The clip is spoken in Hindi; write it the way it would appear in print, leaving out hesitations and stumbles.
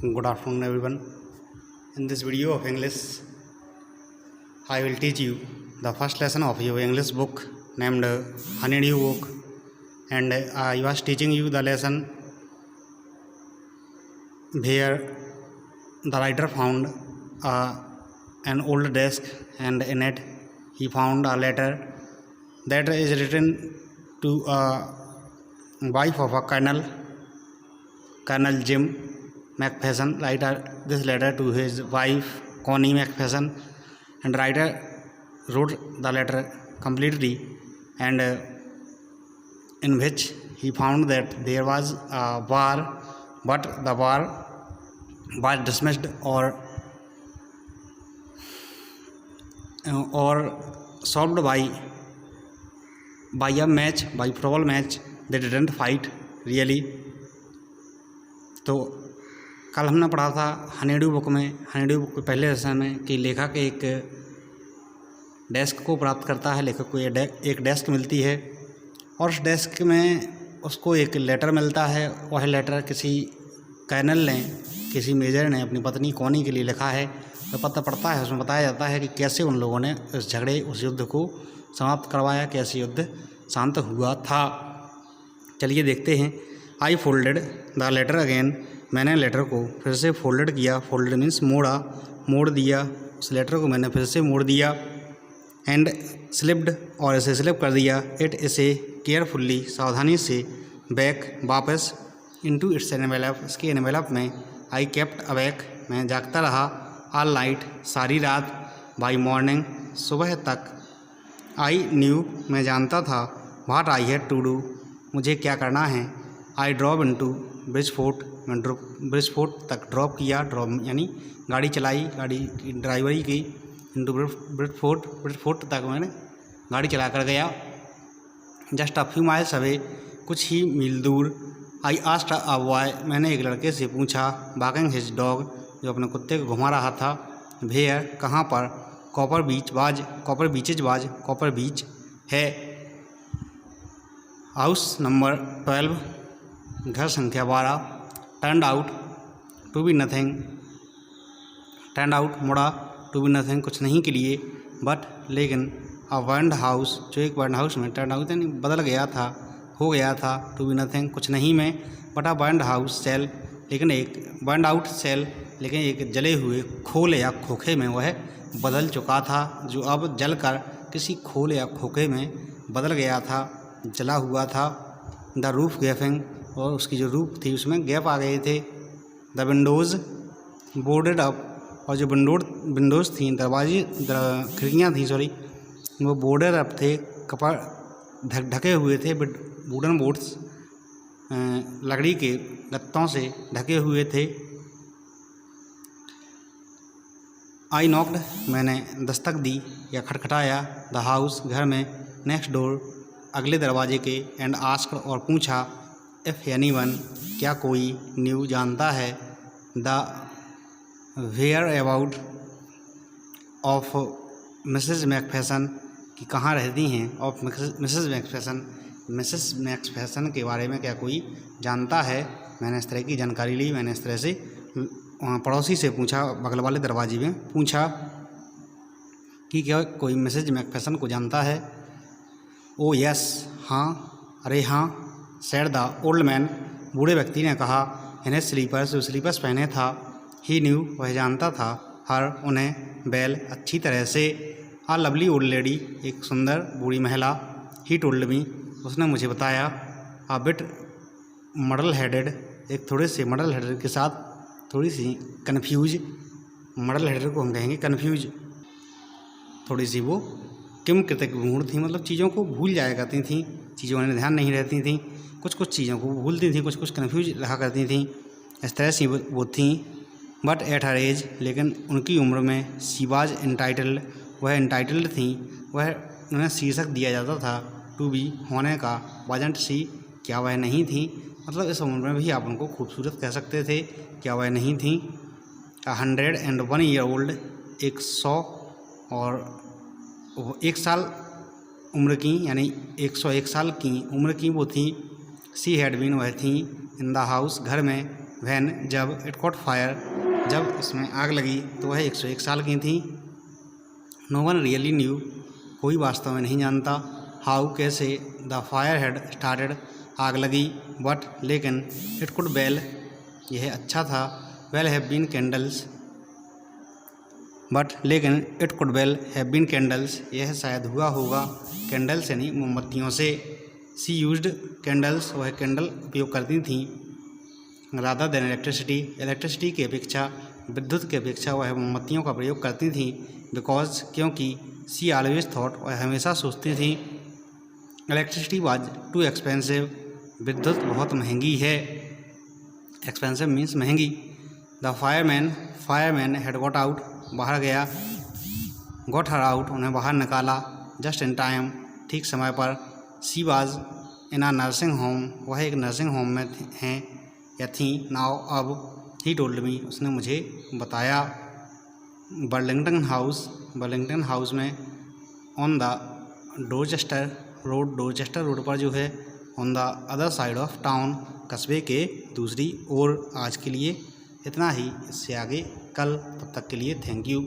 Good afternoon everyone. In this video of English I will teach you the first lesson of your English book named Honeydew Book, and I was teaching you the lesson where the writer found an old desk, and in it he found a letter that is written to a wife of a Colonel Jim McPherson. Writer this letter to his wife Connie McPherson, and writer wrote the letter completely, and in which he found that there was a war, but the war was dismissed or solved by a match, by football match. They didn't fight really. तो कल हमने पढ़ा था हनीड्यू बुक के पहले लेसन में कि लेखक एक डेस्क को प्राप्त करता है, लेखक को एक डेस्क मिलती है और उस डेस्क में उसको एक लेटर मिलता है। वह लेटर किसी कर्नल ने, किसी मेजर ने अपनी पत्नी कॉनी के लिए लिखा है। तो पत्र पढ़ता है, उसमें बताया जाता है कि कैसे उन लोगों ने उस युद्ध को समाप्त करवाया, कैसे युद्ध शांत हुआ था। चलिए देखते हैं। आई फोल्डेड द लेटर अगेन, मैंने लेटर को फिर से फोल्डेड किया। फोल्डेड मीन्स मोड़ दिया। उस लेटर को मैंने फिर से मोड़ दिया। एंड स्लिप्ड, और इसे स्लिप कर दिया। इट इसे केयरफुल्ली, सावधानी से। बैक, वापस। इनटू इट्स एनवेलप, इसके एनवेलप में। आई केप्ट अवेक, मैं जागता रहा। ऑल नाइट, सारी रात। बाई मॉर्निंग, सुबह तक। आई न्यू, मैं जानता था। What I had to do, मुझे क्या करना है। आई ड्रॉप इनटू ब्रिजफोर्ट, मैं ब्रिजफोर्ट तक ड्रॉप किया। ड्रॉप यानी गाड़ी चलाई, गाड़ी की ड्राइवरी की। इनटू ब्रिजफोर्ट तक मैंने गाड़ी चला कर गया। Just a few miles away, कुछ ही मील दूर। आई आस्क्ड अ बॉय, मैंने एक लड़के से पूछा। वॉकिंग हिज डॉग, जो अपने कुत्ते को घुमा रहा था। वेयर, कहाँ पर। कॉपर बीच है। हाउस नंबर 12, घर संख्या 12। Turned out to be nothing, मुड़ा। टू बी नथिंग, कुछ नहीं के लिए। बट, लेकिन। अ बर्न्ड हाउस, जो एक बर्न्ड हाउस में। टर्न आउट यानी बदल गया था, हो गया था। टू बी नथिंग, कुछ नहीं में। But a burned house sale, लेकिन एक बर्न्ड आउट सेल, लेकिन एक जले हुए खोल या खोखे में वह बदल चुका था, जो अब जलकर किसी खोल या खोखे में बदल गया था, जला हुआ था। द रूफ गैपिंग, और उसकी जो रूफ थी उसमें गैप आ गए थे। द विंडोज़ बोर्डेड अप, और जो विंडोज़ थी, दरवाजे, खिड़कियाँ थी, वो बोर्डेड अप थे, कपड़ ढके हुए थे। वुडन बोर्ड्स, लकड़ी के गत्तों से ढके हुए थे। आई नॉक्ड, मैंने दस्तक दी या खटखटाया। द हाउस, घर में। नेक्स्ट डोर, अगले दरवाजे के। एंड आस्क्ड, और पूछा। इफ़ एनीवन, क्या कोई। न्यू, जानता है। The whereabouts of Mrs McPherson, कि कहाँ रहती हैं। ऑफ मिसेज मैकफेसन के बारे में क्या कोई जानता है। मैंने इस तरह की जानकारी ली। मैंने इस तरह से पड़ोसी से पूछा, बगल वाले दरवाजे में पूछा कि क्या कोई मिसेज मैकफेसन को जानता है। ओ यस, हाँ, अरे हाँ। सेड द ओल्ड मैन, बूढ़े व्यक्ति ने कहा। इन्हें स्लीपर्स, जो स्लीपर्स पहने था। ही न्यू, वह जानता था। हर, उन्हें। वेल, अच्छी तरह से। आ लवली ओल्ड लेडी, एक सुंदर बूढ़ी महिला। ही टोल्ड मी, उसने मुझे बताया। आ बिट मडल हेडेड, एक थोड़े से मडल हेडेड के साथ थोड़ी सी कन्फ्यूज। मडल हेडेड को हम कहेंगे कन्फ्यूज। थोड़ी सी वो किमकृतक मूड थी, मतलब चीज़ों को भूल जाया करती थी, चीज़ों में ध्यान नहीं रहती थी, कुछ चीज़ों को भूलती थी, कुछ कन्फ्यूज रहा करती थी। इस तरह से वो थी। बट एट हर एज, लेकिन उनकी उम्र में। शी वाज एंटाइटल्ड, वह एंटाइटल्ड थी, वह उन्हें शीर्षक दिया जाता था। टू बी, होने का। वाजंट शी, क्या वह नहीं थी। मतलब इस उम्र में भी आप उनको खूबसूरत कह सकते थे, क्या वह नहीं थी। 101 ईयर ओल्ड, 100 और 1 साल उम्र की, यानी 101 साल की उम्र की वो थी। सी हैड बीन, वह थी। इन द हाउस, घर में। वैन जब इट कॉट फायर जब इसमें आग लगी तो वह 101 साल की थी। नो वन रियली न्यू कोई वास्तव में नहीं जानता। हाउ कैसे द फायर हैड स्टार्टेड आग लगी। बट लेकिन इट कुड वेल यह अच्छा था। Well have been candles but लेकिन it could well have been candles यह शायद हुआ होगा कैंडल्स यानी मोमबत्तियों से। सी यूज्ड कैंडल्स वह कैंडल उपयोग करती थी। रादर देन इलेक्ट्रिसिटी की अपेक्षा विद्युत की अपेक्षा वह मोमबत्तियों का प्रयोग करती थी। बिकॉज क्योंकि सी ऑलवेज थॉट वह हमेशा सोचती थी इलेक्ट्रिसिटी वाज टू एक्सपेंसिव विद्युत बहुत महंगी है। एक्सपेंसिव मीन्स महंगी। The fireman had got out बाहर गया। गॉट हर आउट उन्हें बाहर निकाला। जस्ट इन टाइम ठीक समय पर। She was in a nursing home वह एक नर्सिंग होम में हैं या थी। नाउ अब ही टोल्ड मी उसने मुझे बताया। बर्लिंगटन हाउस में ऑन द डोरचेस्टर रोड पर जो है on the other side of town कस्बे के दूसरी ओर। आज के लिए इतना ही, इससे आगे कल, तब तक के लिए थैंक यू।